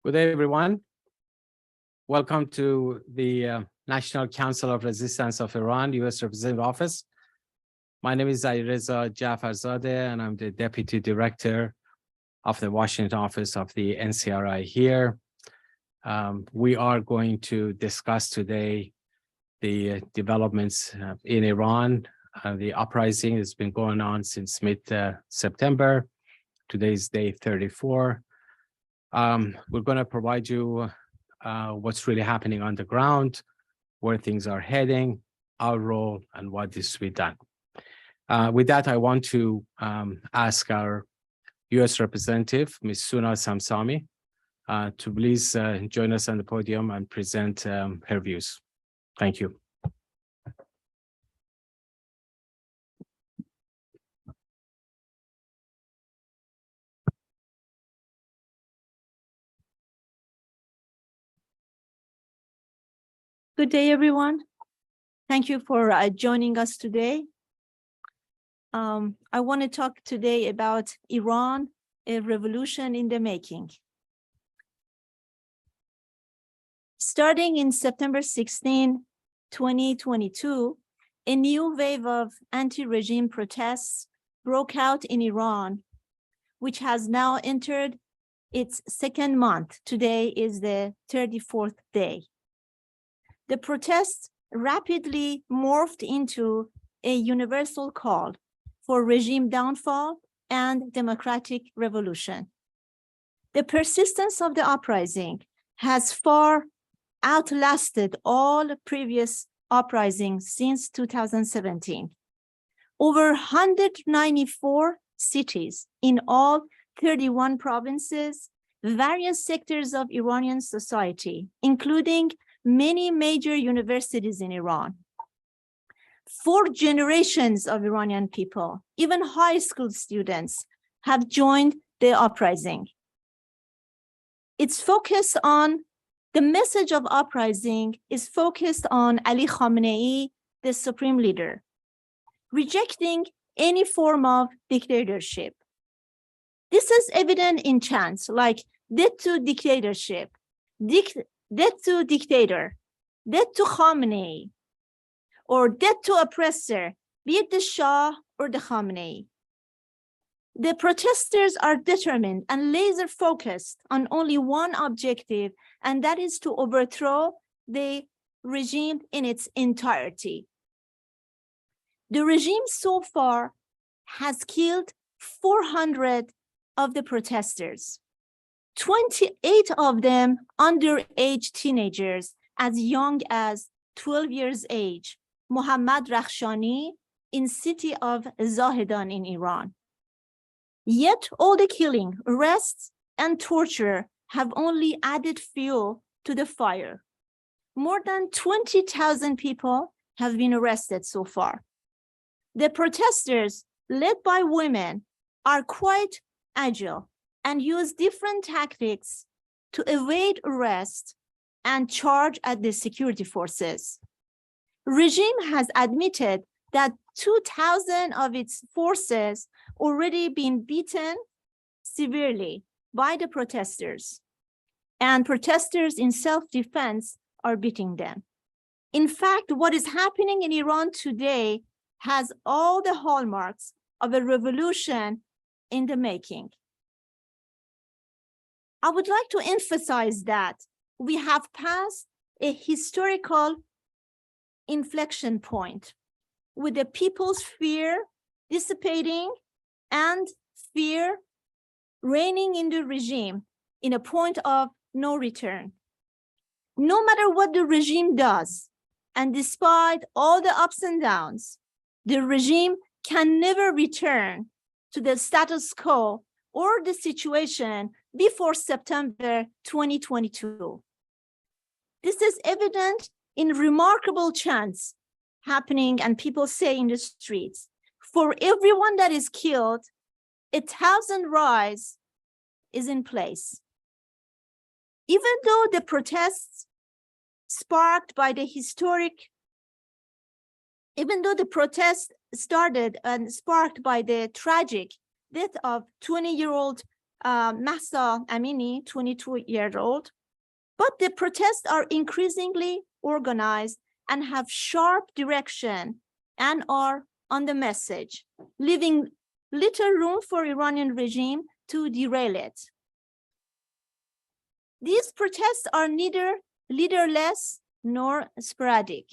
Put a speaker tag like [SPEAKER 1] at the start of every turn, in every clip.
[SPEAKER 1] Good day, everyone. Welcome to the National Council of Resistance of Iran, U.S. Representative Office. My name is Alireza Jafarzadeh, and I'm the Deputy Director of the Washington office of the NCRI here. We are going to discuss today the developments in Iran. The uprising has been going on since mid-September. Today is day 34. We're going to provide you what's really happening on the ground, where things are heading, our role, and what is to be done. With that, I want to ask our U.S. representative, Ms. Soona Samsami, to please join us on the podium and present her views. Thank you.
[SPEAKER 2] Good day, everyone. Thank you for joining us today. I want to talk today about Iran, a revolution in the making. Starting in September 16, 2022, a new wave of anti-regime protests broke out in Iran, which has now entered its second month. Today is the 34th day. The protests rapidly morphed into a universal call for regime downfall and democratic revolution. The persistence of the uprising has far outlasted all previous uprisings since 2017. Over 194 cities in all 31 provinces, various sectors of Iranian society, including many major universities in Iran. 4 generations of Iranian people, even high school students, have joined the uprising. Its focus on the message of uprising is focused on Ali Khamenei, the supreme leader, rejecting any form of dictatorship. This is evident in chants like death to dictatorship, death to dictator, death to Khamenei, or death to oppressor, be it the Shah or the Khamenei. The protesters are determined and laser focused on only one objective, and that is to overthrow the regime in its entirety. The regime so far has killed 400 of the protesters. 28 of them underage teenagers as young as 12 years age, Mohammad Rakhshani in city of Zahedan in Iran. Yet all the killing, arrests, and torture have only added fuel to the fire. More than 20,000 people have been arrested so far. The protesters, led by women, are quite agile and use different tactics to evade arrest and charge at the security forces. Regime has admitted that 2,000 of its forces already been beaten severely by the protesters, and protesters in self-defense are beating them. In fact, what is happening in Iran today has all the hallmarks of a revolution in the making. I would like to emphasize that we have passed a historical inflection point with the people's fear dissipating and fear reigning in the regime in a point of no return. No matter what the regime does, and despite all the ups and downs, the regime can never return to the status quo or the situation before September 2022. This is evident in remarkable chants happening and people say in the streets. For everyone that is killed, 1,000 rise is in place. Even though the protests sparked by the started and sparked by the tragic death of 20-year-old Mahsa Amini, 22-year-old. But the protests are increasingly organized and have sharp direction and are on the message, leaving little room for Iranian regime to derail it. These protests are neither leaderless nor sporadic.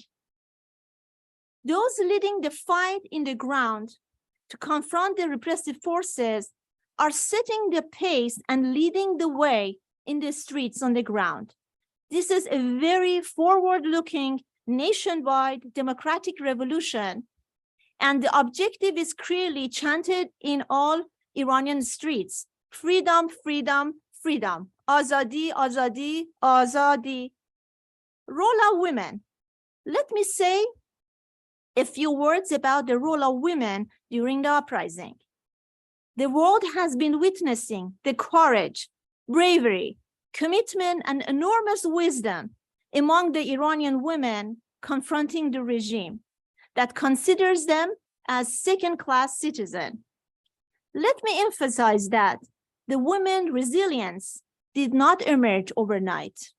[SPEAKER 2] Those leading the fight in the ground to confront the repressive forces are setting the pace and leading the way in the streets on the ground. This is a very forward-looking nationwide democratic revolution, and the objective is clearly chanted in all Iranian streets: freedom, freedom, freedom. Azadi, azadi, azadi. Role of women. Let me say a few words about the role of women during the uprising. The world has been witnessing the courage, bravery, commitment, and enormous wisdom among the Iranian women confronting the regime that considers them as second-class citizens. Let me emphasize that the women's resilience did not emerge overnight.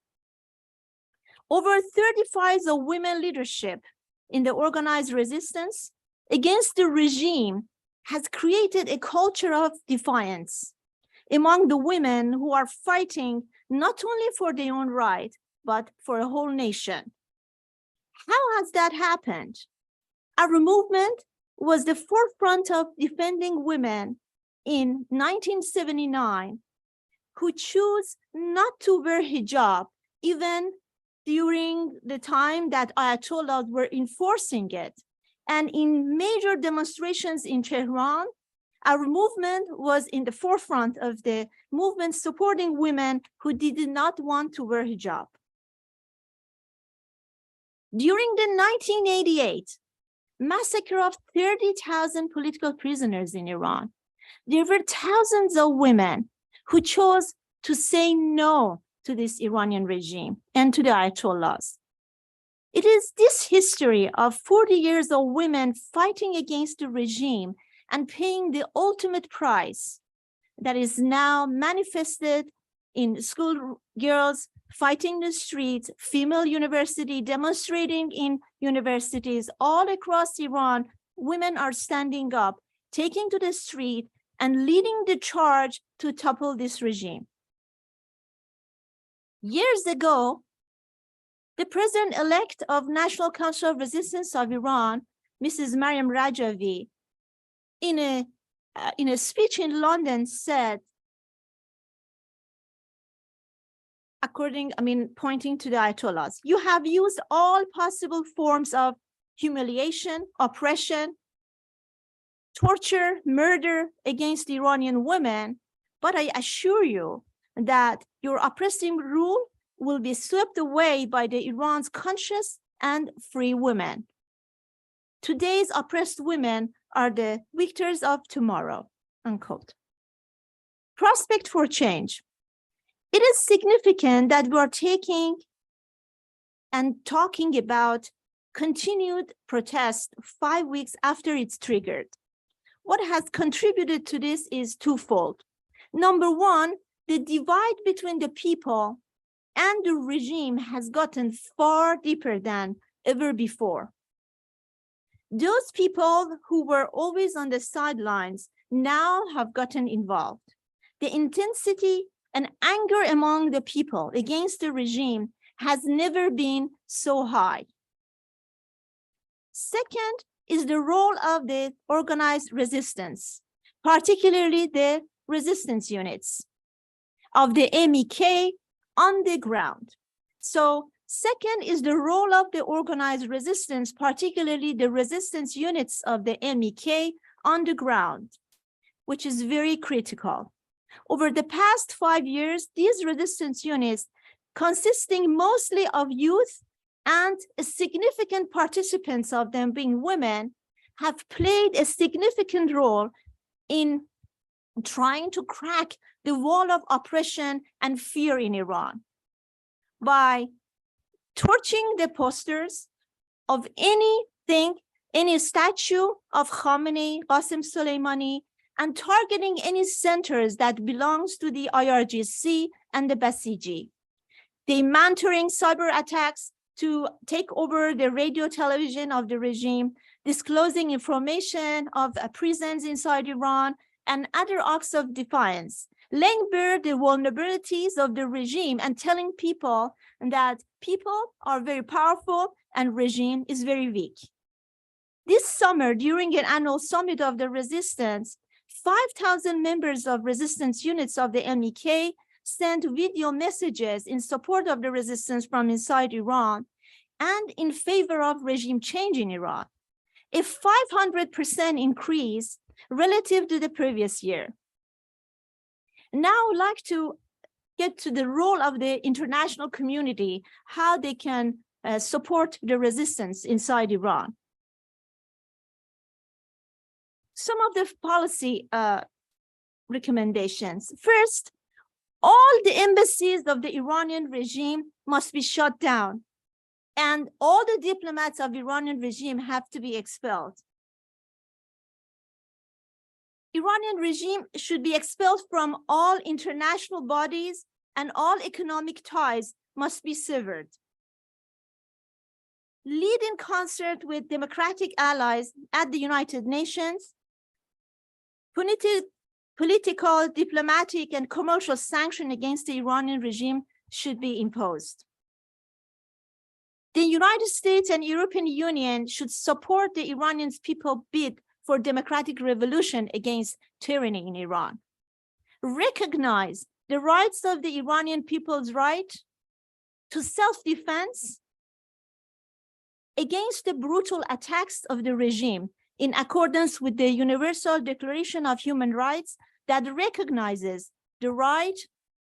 [SPEAKER 2] Over 35 years of women leadership in the organized resistance against the regime has created a culture of defiance among the women who are fighting not only for their own right, but for a whole nation. How has that happened? Our movement was the forefront of defending women in 1979 who chose not to wear hijab, even during the time that Ayatollahs were enforcing it. And in major demonstrations in Tehran, our movement was in the forefront of the movement supporting women who did not want to wear hijab. During the 1988 massacre of 30,000 political prisoners in Iran, there were thousands of women who chose to say no to this Iranian regime and to the Ayatollahs. It is this history of 40 years of women fighting against the regime and paying the ultimate price that is now manifested in school girls fighting the streets, female university demonstrating in universities all across Iran. Women are standing up, taking to the street and leading the charge to topple this regime. Years ago, the president-elect of National Council of Resistance of Iran, Mrs. Maryam Rajavi, in a speech in London said, pointing to the Ayatollahs, "You have used all possible forms of humiliation, oppression, torture, murder against Iranian women, but I assure you that your oppressive rule will be swept away by the Iran's conscious and free women. Today's oppressed women are the victors of tomorrow," unquote. Prospect for change. It is significant that we are taking and talking about continued protest 5 weeks after it's triggered. What has contributed to this is twofold. Number one, the divide between the people and the regime has gotten far deeper than ever before. Those people who were always on the sidelines now have gotten involved. The intensity and anger among the people against the regime has never been so high. Second is the role of the organized resistance, particularly the resistance units of the MEK on the ground. So second is the role of the organized resistance, particularly the resistance units of the MEK on the ground, which is very critical. Over the past 5 years, these resistance units, consisting mostly of youth and significant participants of them being women, have played a significant role in trying to crack the wall of oppression and fear in Iran by torching the posters of anything, any statue of Khamenei, Qasem Soleimani, and targeting any centers that belongs to the IRGC and the Basiji. They mentoring cyber attacks to take over the radio television of the regime, disclosing information of prisons inside Iran and other acts of defiance, laying bare the vulnerabilities of the regime and telling people that people are very powerful and regime is very weak. This summer, during an annual summit of the resistance, 5,000 members of resistance units of the MEK sent video messages in support of the resistance from inside Iran and in favor of regime change in Iran, a 500% increase relative to the previous year. Now I would like to get to the role of the international community, how they can support the resistance inside Iran. Some of the policy recommendations. First, all the embassies of the Iranian regime must be shut down, and all the diplomats of the Iranian regime have to be expelled. Iranian regime should be expelled from all international bodies, and all economic ties must be severed. Lead in concert with democratic allies at the United Nations. Political, diplomatic, and commercial sanctions against the Iranian regime should be imposed. The United States and European Union should support the Iranian people's bid for democratic revolution against tyranny in Iran. Recognize the rights of the Iranian people's right to self-defense against the brutal attacks of the regime in accordance with the Universal Declaration of Human Rights that recognizes the right,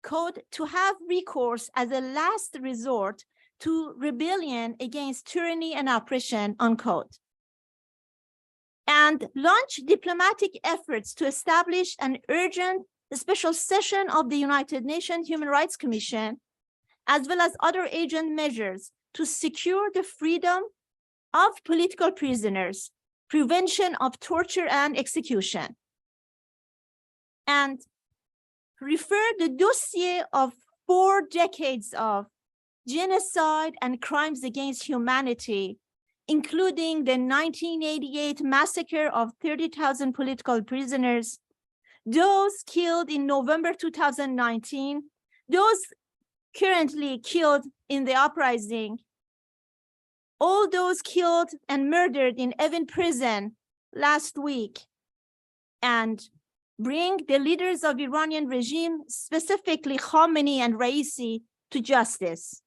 [SPEAKER 2] quote, to have recourse as a last resort to rebellion against tyranny and oppression, unquote. And launch diplomatic efforts to establish an urgent special session of the United Nations Human Rights Commission, as well as other urgent measures to secure the freedom of political prisoners, prevention of torture and execution, and refer the dossier of 4 decades of genocide and crimes against humanity, including the 1988 massacre of 30,000 political prisoners, those killed in November 2019, those currently killed in the uprising, all those killed and murdered in Evin prison last week, and bring the leaders of Iranian regime, specifically Khamenei and Raisi, to justice.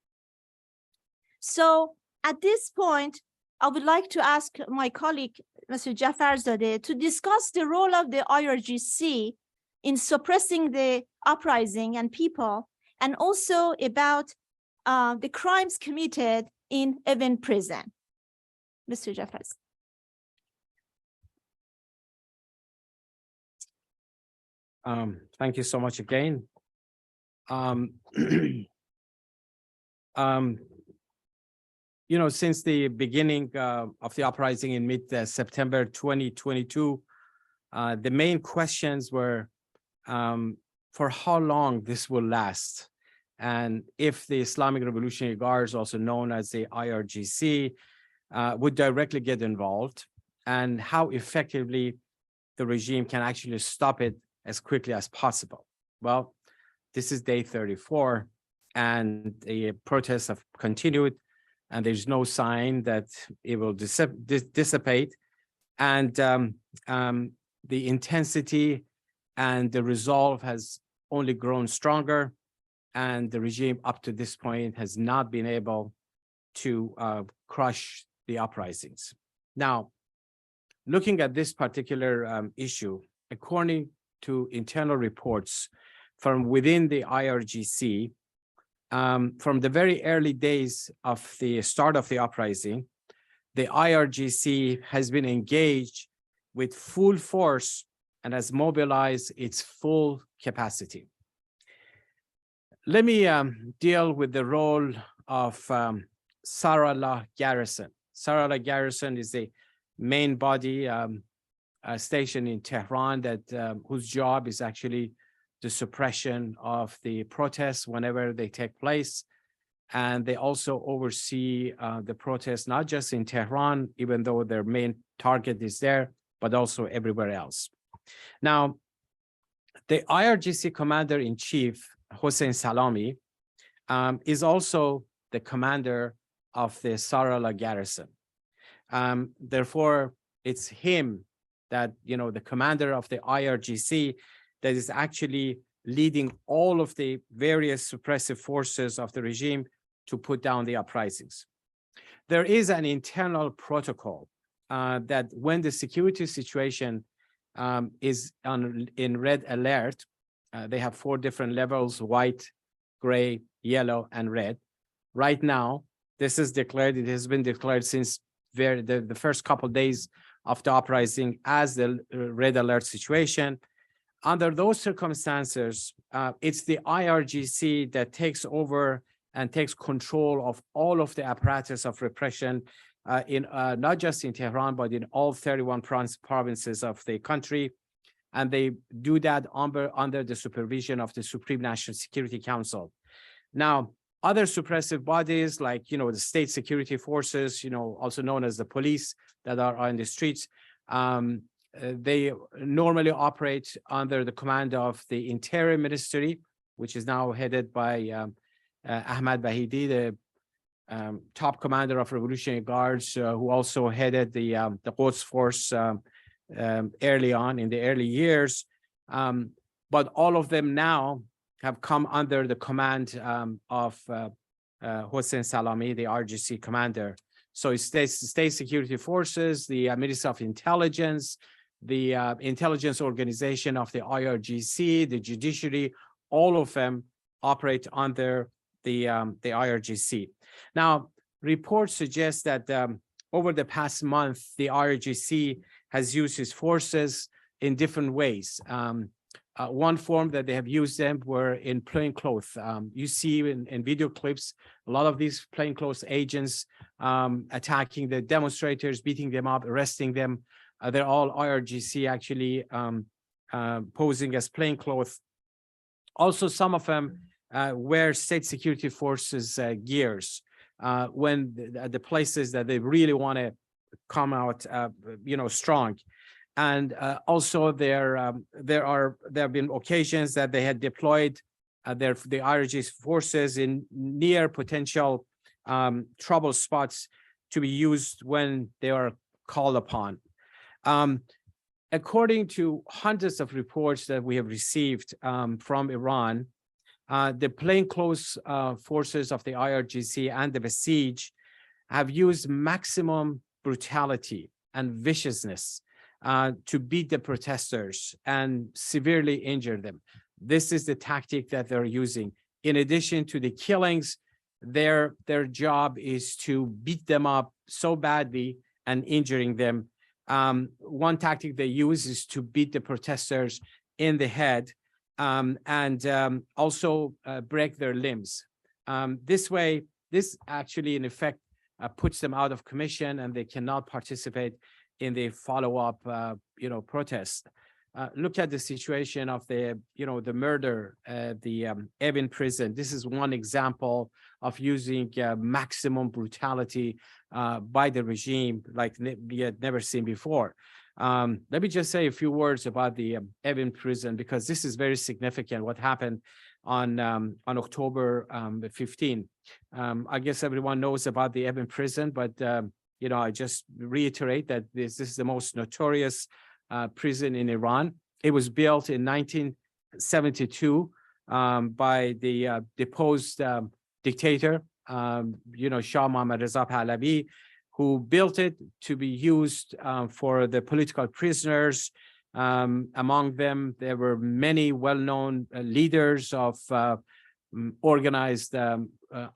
[SPEAKER 2] So at this point, I would like to ask my colleague, Mr. Jafarzadeh, to discuss the role of the IRGC in suppressing the uprising and people, and also about the crimes committed in Evin prison. Mr. Jafarzadeh.
[SPEAKER 1] Thank you so much again. Since the beginning of the uprising in mid-September 2022, the main questions were for how long this will last, and if the Islamic Revolutionary Guards, also known as the IRGC, would directly get involved, and how effectively the regime can actually stop it as quickly as possible. Well, this is day 34, and the protests have continued, and there's no sign that it will dissipate. And the intensity and the resolve has only grown stronger, and the regime up to this point has not been able to crush the uprisings. Now, looking at this particular issue, according to internal reports from within the IRGC, from the very early days of the start of the uprising, the IRGC has been engaged with full force and has mobilized its full capacity. Let me deal with the role of Sarallah Garrison. Sarallah Garrison is the main body station in Tehran that whose job is actually the suppression of the protests whenever they take place. And they also oversee the protests, not just in Tehran, even though their main target is there, but also everywhere else. Now, the IRGC commander-in-chief, Hossein Salami, is also the commander of the Sarala garrison. Therefore, it's him that, the commander of the IRGC that is actually leading all of the various suppressive forces of the regime to put down the uprisings. There is an internal protocol that when the security situation is in red alert, they have 4 different levels: white, gray, yellow, and red. Right now, this is declared, it has been declared since the first couple of days of the uprising as the red alert situation. Under those circumstances, it's the IRGC that takes over and takes control of all of the apparatus of repression in not just in Tehran, but in all 31 provinces of the country. And they do that under the supervision of the Supreme National Security Council. Now, other suppressive bodies like, the state security forces, also known as the police that are on the streets, they normally operate under the command of the Interior Ministry, which is now headed by Ahmad Bahidi, the top commander of Revolutionary Guards, who also headed the Quds Force early on in the early years. But all of them now have come under the command of Hossein Salami, the IRGC commander. So it's state security forces, the Ministry of Intelligence, the intelligence organization of the IRGC, the judiciary, all of them operate under the IRGC. Now, reports suggest that over the past month, the IRGC has used its forces in different ways. One form that they have used them were in plainclothes. You see in video clips, a lot of these plainclothes agents attacking the demonstrators, beating them up, arresting them. They're all IRGC actually posing as plainclothes. Also, some of them wear state security forces gears when the places that they really want to come out, strong. And also there have been occasions that they had deployed the IRGC forces in near potential trouble spots to be used when they are called upon. According to hundreds of reports that we have received from Iran, the plainclothes forces of the IRGC and the Basij have used maximum brutality and viciousness to beat the protesters and severely injure them. This is the tactic that they're using. In addition to the killings, their job is to beat them up so badly and injuring them. One tactic they use is to beat the protesters in the head and also break their limbs. This actually, in effect, puts them out of commission and they cannot participate in the follow-up, protest. Look at the situation of the murder at the Evin prison. This is one example of using maximum brutality by the regime like we had never seen before. Let me just say a few words about the Evin prison, because this is very significant, what happened on October 15. I guess everyone knows about the Evin prison, but I just reiterate that this is the most notorious prison in Iran. It was built in 1972 by the deposed dictator, Shah Mohammad Reza Pahlavi, who built it to be used for the political prisoners. Among them, there were many well-known leaders of organized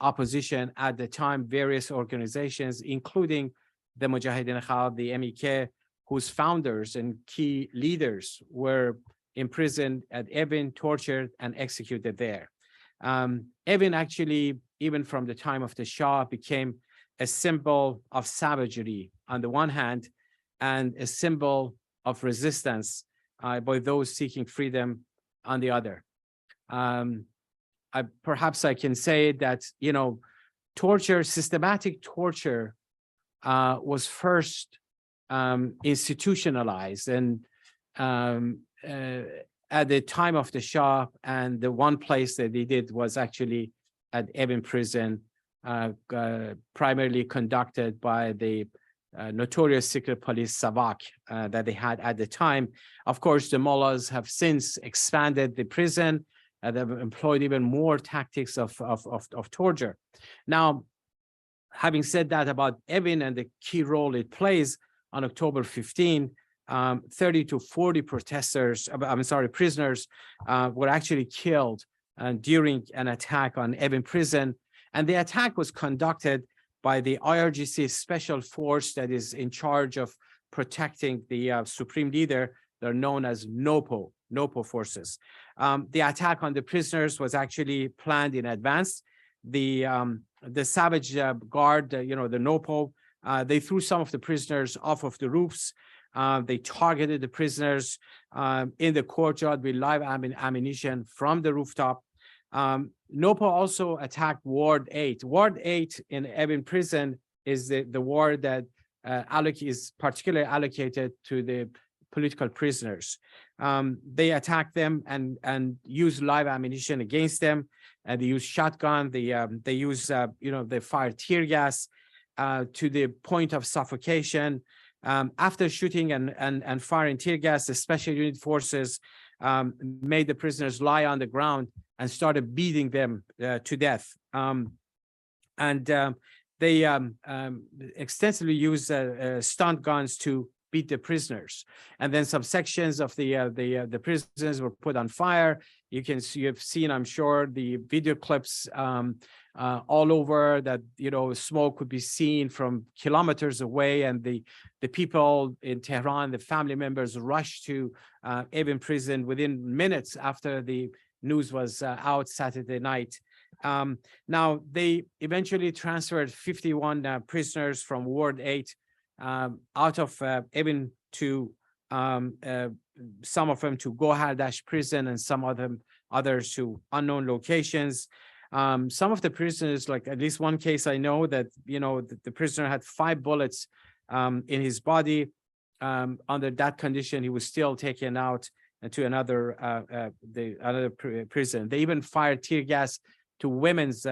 [SPEAKER 1] opposition at the time, various organizations, including the Mujahideen Khalq, the MEK, whose founders and key leaders were imprisoned at Evin, tortured, and executed there. Evin actually, even from the time of the Shah, became a symbol of savagery on the one hand, and a symbol of resistance by those seeking freedom on the other. Perhaps I can say that, torture, systematic torture was first institutionalized and at the time of the Shah, and the one place that they did was actually at Evin prison, primarily conducted by the notorious secret police Savak that they had at the time. Of course, the mullahs have since expanded the prison and have employed even more tactics of torture. Now, having said that about Evin and the key role it plays, on October 15, 30 to 40 prisoners were actually killed during an attack on Evin prison. And the attack was conducted by the IRGC special force that is in charge of protecting the supreme leader. They're known as NOPO forces. The attack on the prisoners was actually planned in advance. The savage guard, the NOPO, they threw some of the prisoners off of the roofs. They targeted the prisoners in the courtyard with live ammunition from the rooftop. NOPO also attacked Ward 8. Ward 8 in Evin prison is the ward that is particularly allocated to the political prisoners. They attacked them and used live ammunition against them. And they used shotgun. They used they fired tear gas to the point of suffocation. After shooting and firing tear gas, the special unit forces made the prisoners lie on the ground and started beating them to death. They extensively used stunt guns to beat the prisoners. And then some sections of the prisons were put on fire. You have seen, I'm sure, the video clips all over that, smoke could be seen from kilometers away, and the people in Tehran, the family members, rushed to Evin prison within minutes after the news was out Saturday night. Now, they eventually transferred 51 prisoners from Ward 8 out of Evin to some of them to Gohardash prison, and some of them others to unknown locations. Some of the prisoners, like at least one case I know that, the prisoner had 5 bullets in his body. Under that condition, he was still taken out to another prison. They even fired tear gas to women's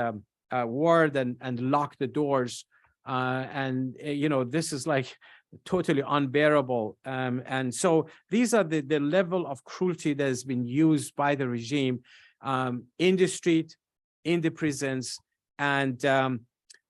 [SPEAKER 1] ward and locked the doors. This is like totally unbearable. And so these are the level of cruelty that has been used by the regime in the street, in the prisons. And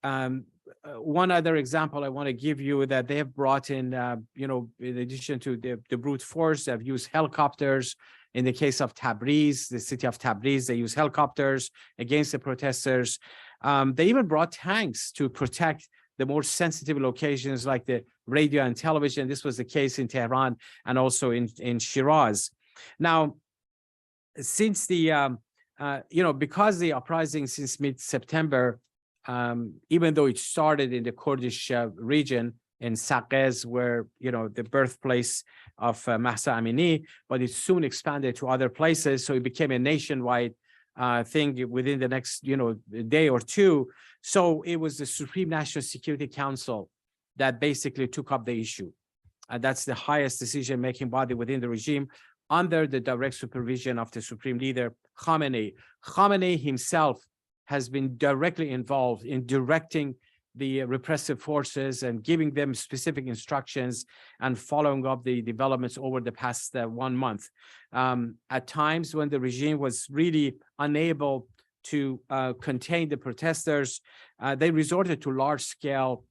[SPEAKER 1] one other example I want to give you that they have brought in, in addition to the brute force, they've used helicopters. In the case of Tabriz, the city of Tabriz, they use helicopters against the protesters. They even brought tanks to protect the more sensitive locations like the radio and television. This was the case in Tehran and also in Shiraz. Now, since because the uprising since mid-September, even though it started in the Kurdish region in Saqqez, where, the birthplace of Mahsa Amini, but it soon expanded to other places. So it became a nationwide thing within the next, day or two. So it was the Supreme National Security Council that basically took up the issue. And that's the highest decision-making body within the regime, under the direct supervision of the Supreme Leader, Khamenei. Khamenei himself has been directly involved in directing the repressive forces and giving them specific instructions and following up the developments over the past 1 month. At times when the regime was really unable to contain the protesters, they resorted to large-scale,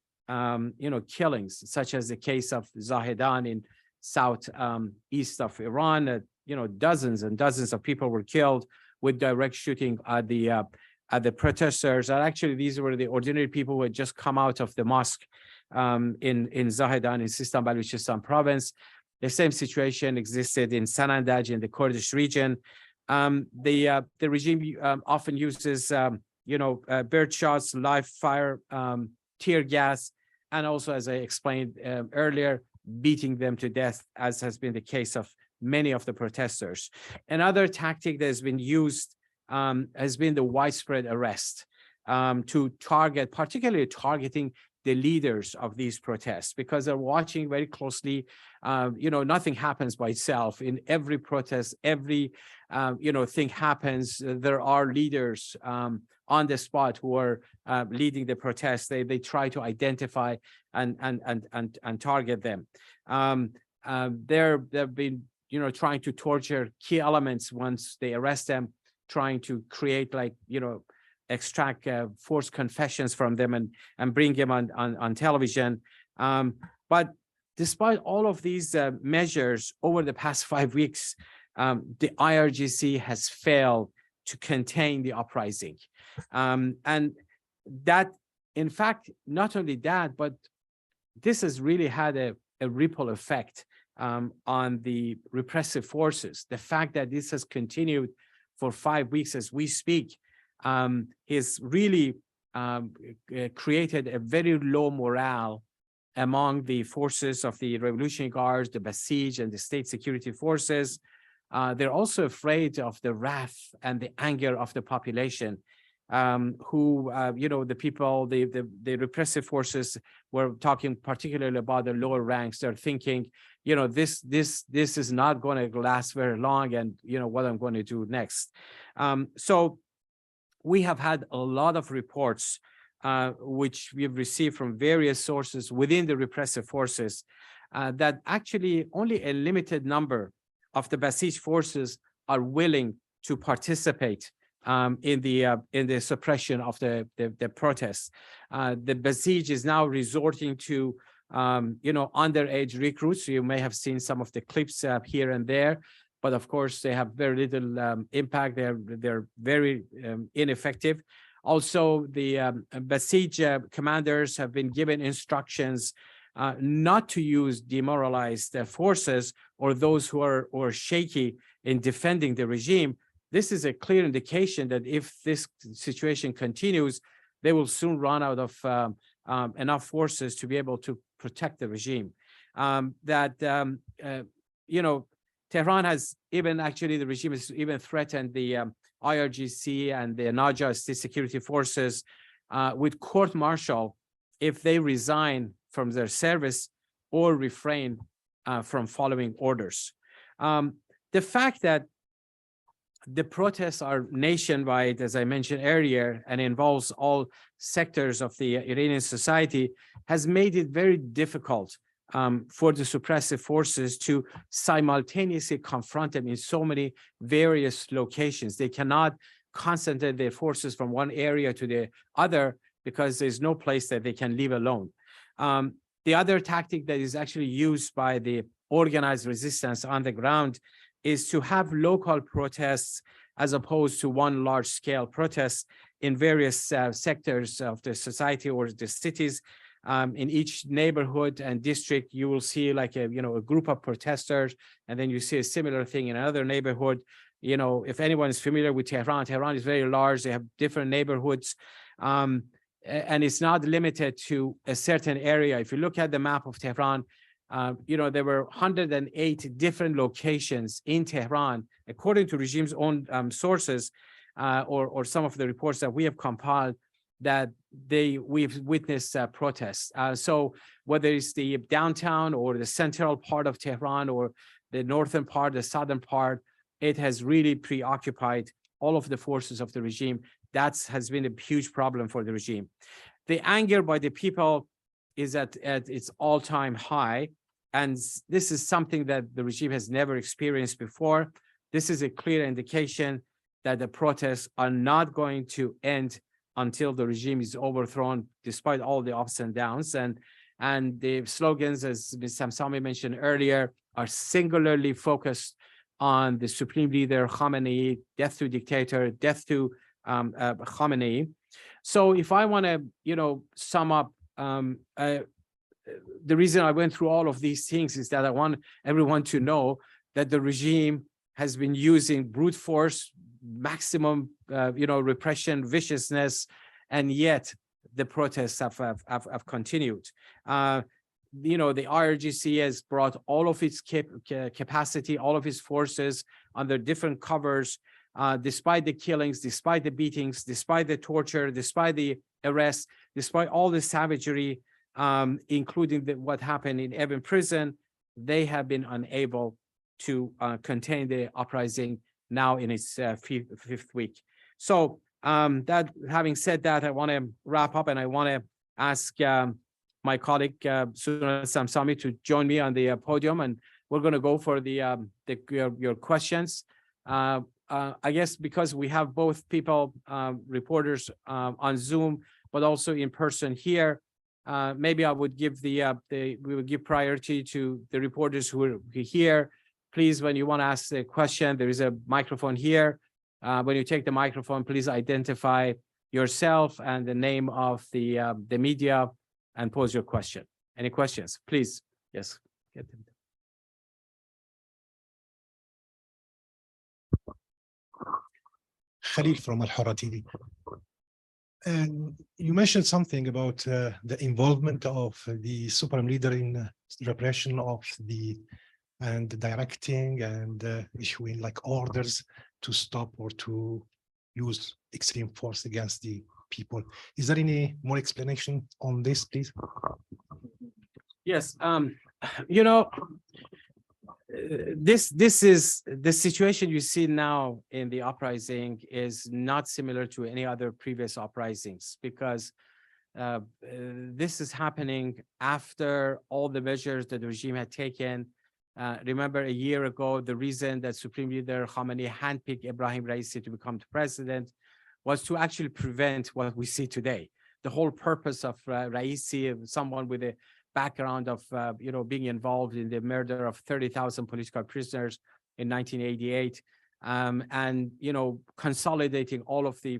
[SPEAKER 1] killings, such as the case of Zahedan in southeast of Iran. Dozens and dozens of people were killed with direct shooting at the protesters. And actually, these were the ordinary people who had just come out of the mosque in Zahedan in Sistan Baluchistan province. The same situation existed in Sanandaj in the Kurdish region. The regime often uses, bird shots, live fire, tear gas, and also, as I explained earlier, beating them to death, as has been the case of many of the protesters. Another tactic that has been used has been the widespread arrest to target, particularly targeting the leaders of these protests, because they're watching very closely. Nothing happens by itself. In every protest, every thing happens. There are leaders on the spot who are leading the protests. They try to identify and target them. They've been trying to torture key elements once they arrest them, trying to create extract forced confessions from them and bring them on television. But despite all of these measures over the past 5 weeks, the IRGC has failed to contain the uprising. And that, in fact, not only that, but this has really had a ripple effect on the repressive forces. The fact that this has continued for 5 weeks as we speak has really created a very low morale among the forces of the Revolutionary Guards, the Basij, and the state security forces. They're also afraid of the wrath and the anger of the population, who, the people, the repressive forces were talking particularly about the lower ranks. They're thinking, this is not going to last very long, and what I'm going to do next. So we have had a lot of reports which we've received from various sources within the repressive forces that actually only a limited number of the Basij forces are willing to participate in the suppression of the protests. The Basij is now resorting to underage recruits. You may have seen some of the clips here and there, but of course they have very little impact. They're very ineffective. Also, the Basij commanders have been given instructions not to use demoralized forces or those who are shaky in defending the regime. This is a clear indication that if this situation continues, they will soon run out of enough forces to be able to protect the regime. Tehran has even, actually, the regime has even threatened the IRGC and the Naja state security forces with court-martial if they resign from their service or refrain from following orders. The fact that the protests are nationwide, as I mentioned earlier, and involves all sectors of the Iranian society, has made it very difficult for the suppressive forces to simultaneously confront them in so many various locations. They cannot concentrate their forces from one area to the other because there's no place that they can leave alone. The other tactic that is actually used by the organized resistance on the ground is to have local protests as opposed to one large-scale protest in various sectors of the society or the cities. In each neighborhood and district, you will see like a group of protesters, and then you see a similar thing in another neighborhood. If anyone is familiar with Tehran, Tehran is very large. They have different neighborhoods, and it's not limited to a certain area. If you look at the map of Tehran, there were 108 different locations in Tehran, according to regime's own sources, or some of the reports that we have compiled, that we've witnessed protests. So whether it's the downtown or the central part of Tehran or the northern part, the southern part, it has really preoccupied all of the forces of the regime. That has been a huge problem for the regime. The anger by the people is at its all-time high, and this is something that the regime has never experienced before. This is a clear indication that the protests are not going to end until the regime is overthrown, despite all the ups and downs. And the slogans, as Ms. Samsami mentioned earlier, are singularly focused on the supreme leader, Khamenei, death to dictator, death to Khamenei. So if I want to, sum up, the reason I went through all of these things is that I want everyone to know that the regime has been using brute force, maximum, repression, viciousness, and yet the protests have continued. the IRGC has brought all of its capacity, all of its forces under different covers, despite the killings, despite the beatings, despite the torture, despite the arrests, despite all the savagery, including what happened in Evin prison, they have been unable to contain the uprising now in its fifth week. So that having said that, I want to wrap up, and I want to ask my colleague Soona Samsami to join me on the podium, and we're going to go for your questions. I guess because we have both people, reporters on Zoom, but also in person here, maybe I would give we would give priority to the reporters who are here. Please, when you want to ask a question, there is a microphone here. When you take the microphone, please identify yourself and the name of the media and pose your question. Any questions, please? Yes.
[SPEAKER 3] Khalil from Al-Hura TV. And you mentioned something about the involvement of the Supreme Leader in repression of and directing and issuing like orders to stop or to use extreme force against the people. Is there any more explanation on this, please?
[SPEAKER 1] Yes, this is the situation you see now in the uprising is not similar to any other previous uprisings, because this is happening after all the measures that the regime had taken. Remember, a year ago, the reason that Supreme Leader Khamenei handpicked Ibrahim Raisi to become the president was to actually prevent what we see today. The whole purpose of Raisi, someone with a background of being involved in the murder of 30,000 political prisoners in 1988, and consolidating all of the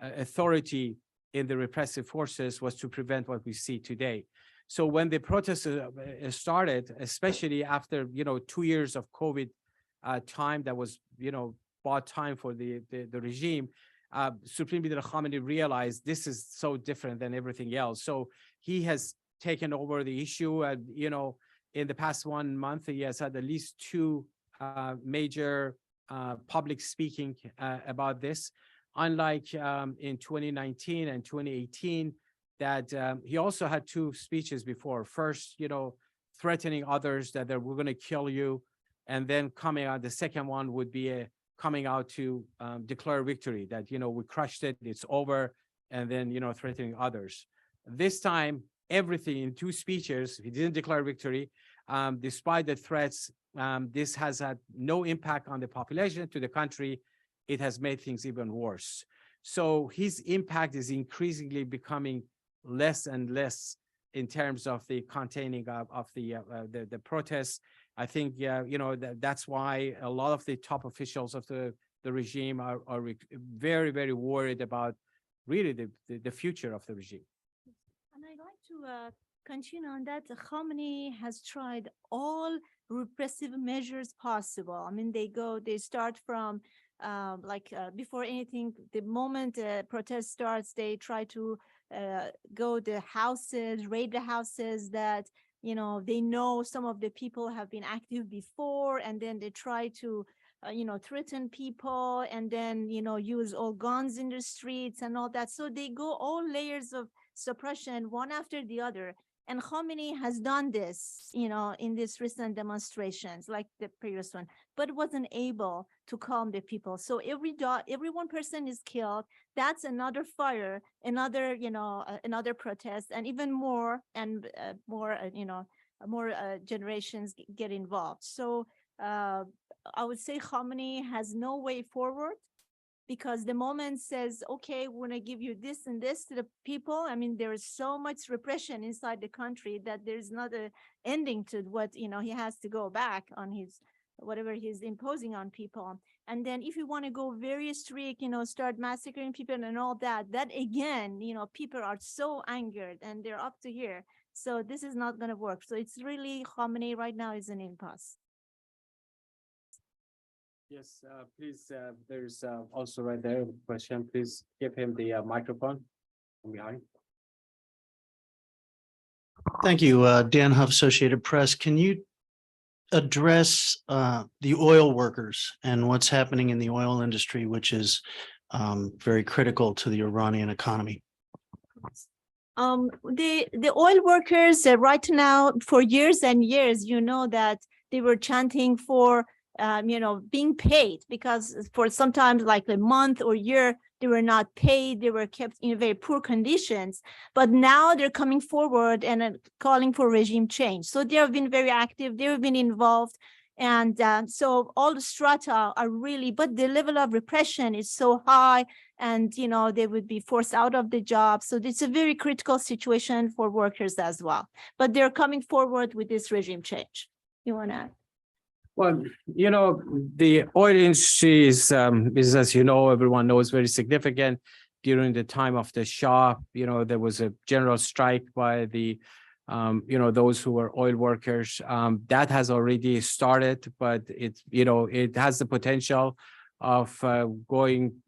[SPEAKER 1] authority in the repressive forces, was to prevent what we see today. So when the protests started, especially after 2 years of COVID time that was bought time for the regime, Supreme Leader Khamenei realized this is so different than everything else. So he has taken over the issue, and in the past 1 month he has had at least 2 major public speaking about this, unlike in 2019 and 2018 that he also had 2 speeches before. First, threatening others that we're going to kill you, and then coming out, the second one would be coming out to declare victory, that we crushed it, it's over, and then threatening others. This time, everything in 2 speeches, he didn't declare victory. Despite the threats, this has had no impact on the population, to the country. It has made things even worse. So his impact is increasingly becoming less and less in terms of the containing of the protests. I think that's why a lot of the top officials of the regime are very, very worried about really the future of the regime.
[SPEAKER 2] And I'd like to continue on that. Khamenei has tried all repressive measures possible. I mean, they start from before anything, the moment protest starts, they try to go to houses, raid the houses that they know some of the people have been active before, and then they try to threaten people, and then use all guns in the streets and all that. So they go all layers of suppression, one after the other. And Khamenei has done this, in these recent demonstrations, like the previous one, but wasn't able to calm the people. So every one person is killed. That's another fire, another, another protest, and even more and more generations get involved. So I would say Khamenei has no way forward, because the moment says, okay, we're going to give you this and this to the people. I mean, there is so much repression inside the country that there's not an ending to what, he has to go back on his, whatever he's imposing on people. And then if you want to go very strict, start massacring people and all that, that again, people are so angered and they're up to here. So this is not going to work. So it's really, Khamenei right now is an impasse.
[SPEAKER 1] Yes, please, there's also right there a question. Please give him the microphone from behind.
[SPEAKER 4] Thank you. Dan Huff, Associated Press. Can you address the oil workers and what's happening in the oil industry, which is very critical to the Iranian economy?
[SPEAKER 2] The oil workers right now, for years and years, you know that they were chanting for being paid, because for sometimes like a month or year they were not paid, they were kept in very poor conditions. But now they're coming forward and calling for regime change. So they have been very active, they have been involved. And so all the strata are really, but the level of repression is so high, and they would be forced out of the job. So it's a very critical situation for workers as well. But they're coming forward with this regime change. You want to add?
[SPEAKER 1] Well, the oil industry is, as everyone knows, very significant. During the time of the Shah, there was a general strike by the those who were oil workers. That has already started, but it has the potential of going,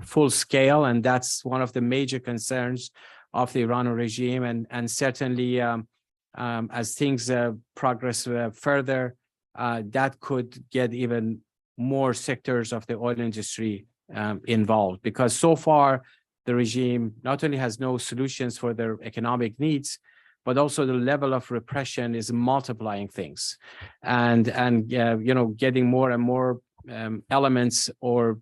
[SPEAKER 1] full scale, and that's one of the major concerns of the Iranian regime. And certainly, as things progress further, that could get even more sectors of the oil industry involved, because so far the regime not only has no solutions for their economic needs, but also the level of repression is multiplying things, and getting more and more elements or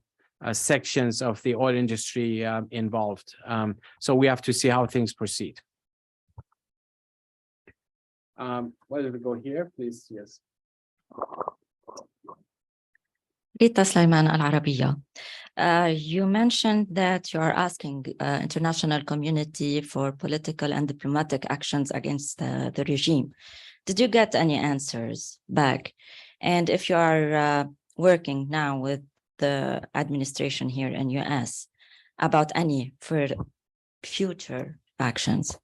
[SPEAKER 1] sections of the oil industry involved. So we have to see how things proceed. Why don't we go here, please? Yes.
[SPEAKER 5] Rita Sulaiman, Al Arabiya. You mentioned that you are asking international community for political and diplomatic actions against the regime. Did you get any answers back? And if you are working now with the administration here in US about any future actions?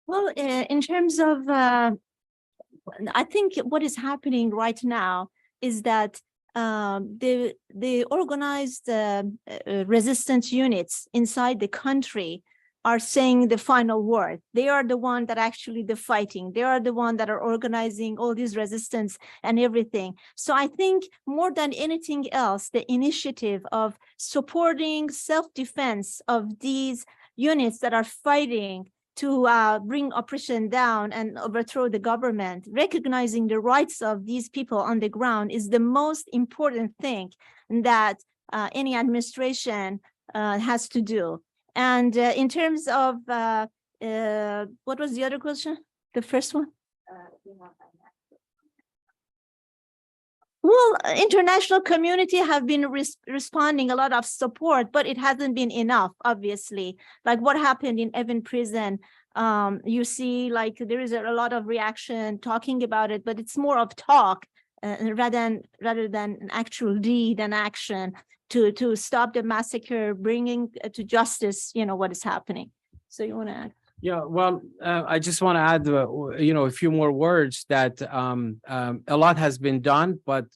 [SPEAKER 2] Well, in terms of, I think what is happening right now is that the organized resistance units inside the country are saying the final word. They are the one that actually the fighting. They are the one that are organizing all these resistance and everything. So I think more than anything else, the initiative of supporting self-defense of these units that are fighting to bring oppression down and overthrow the government, recognizing the rights of these people on the ground is the most important thing that any administration has to do. And in terms of, what was the other question? The first one? Well, international community have been responding a lot of support, but it hasn't been enough, obviously. Like what happened in Evin prison, you see like there is a lot of reaction talking about it, but it's more of talk rather than an actual deed and action to stop the massacre, bringing to justice, what is happening. So you want to add?
[SPEAKER 1] Yeah, well, I just want to add, a few more words that a lot has been done, but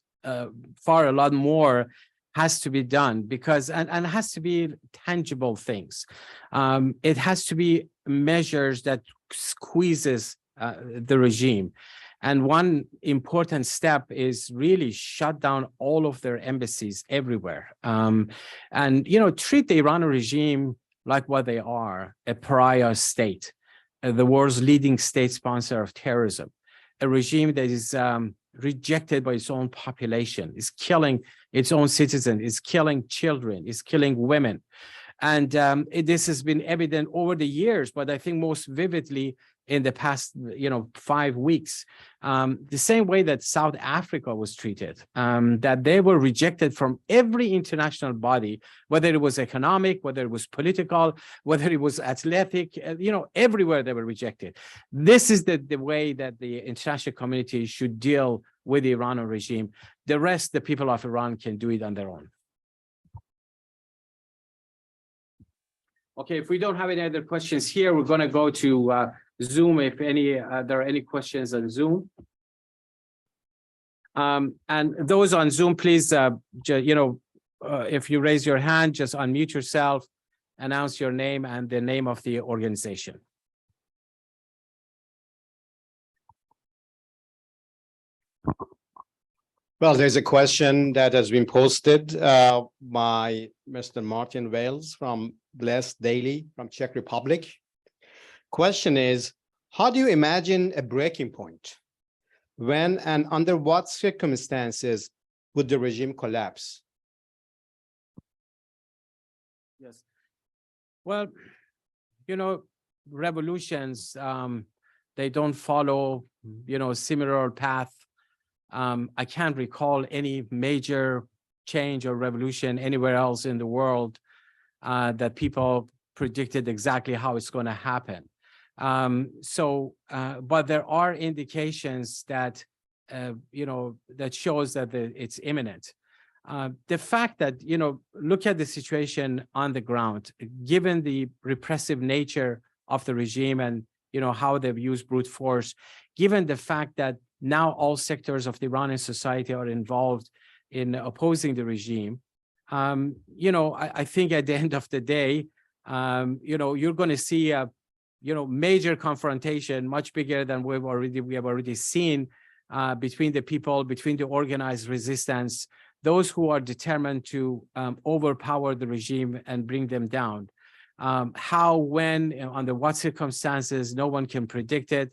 [SPEAKER 1] far a lot more has to be done, because and it has to be tangible things. It has to be measures that squeezes the regime. And one important step is really shut down all of their embassies everywhere. And, treat the Iranian regime like what they are, a pariah state, the world's leading state sponsor of terrorism, a regime that is rejected by its own population, is killing its own citizens, is killing children, is killing women. And this has been evident over the years, but I think most vividly in the past, 5 weeks, the same way that South Africa was treated, that they were rejected from every international body, whether it was economic, whether it was political, whether it was athletic, everywhere they were rejected. This is the way that the international community should deal with the Iranian regime. The rest, the people of Iran can do it on their own. Okay, if we don't have any other questions here, we're going to go to Zoom. If there are any questions on Zoom. And those on Zoom, please, if you raise your hand, just unmute yourself announce your name and the name of the organization.
[SPEAKER 6] Well, there's a question that has been posted by Mr. Martin Wales from Blessed Daily from Czech Republic. Question is, how do you imagine a breaking point? When and under what circumstances would the regime collapse?
[SPEAKER 1] Yes. Well, you know, revolutions, they don't follow, you know, similar path. I can't recall any major change or revolution anywhere else in the world that people predicted exactly how it's going to happen. But there are indications that, you know, that shows that it's imminent. The fact that, you know, look at the situation on the ground, given the repressive nature of the regime and, you know, how they've used brute force, given the fact that now all sectors of the Iranian society are involved in opposing the regime, you know, I think at the end of the day, you know, you're going to see a, you know, major confrontation, much bigger than we have already seen between the people, between the organized resistance, those who are determined to overpower the regime and bring them down. How, when, under what circumstances, no one can predict it,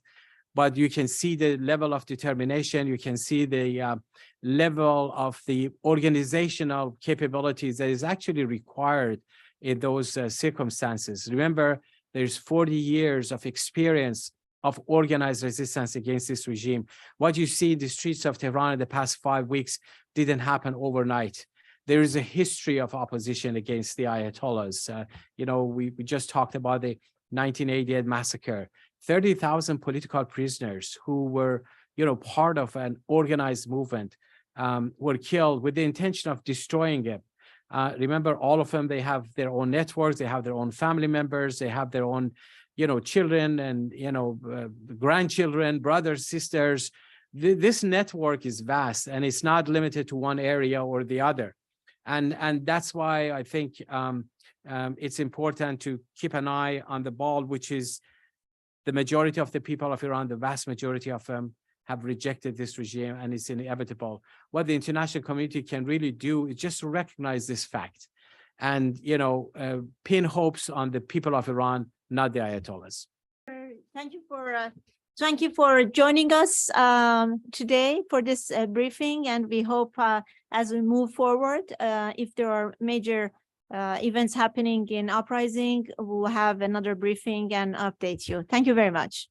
[SPEAKER 1] but you can see the level of determination, you can see the level of the organizational capabilities that is actually required in those circumstances. Remember, there's 40 years of experience of organized resistance against this regime. What you see in the streets of Tehran in the past 5 weeks didn't happen overnight. There is a history of opposition against the Ayatollahs. You know, we just talked about the 1988 massacre. 30,000 political prisoners who were, you know, part of an organized movement were killed with the intention of destroying it. Remember, all of them, they have their own networks, they have their own family members, they have their own, you know, children and, you know, grandchildren, brothers, sisters. This network is vast and it's not limited to one area or the other. And that's why I think it's important to keep an eye on the ball, which is the majority of the people of Iran, the vast majority of them have rejected this regime, and it's inevitable. What the international community can really do is just recognize this fact and, you know, pin hopes on the people of Iran, not the Ayatollahs.
[SPEAKER 2] Thank you for joining us today for this briefing, and we hope as we move forward, if there are major events happening in Uprising, we'll have another briefing and update you. Thank you very much.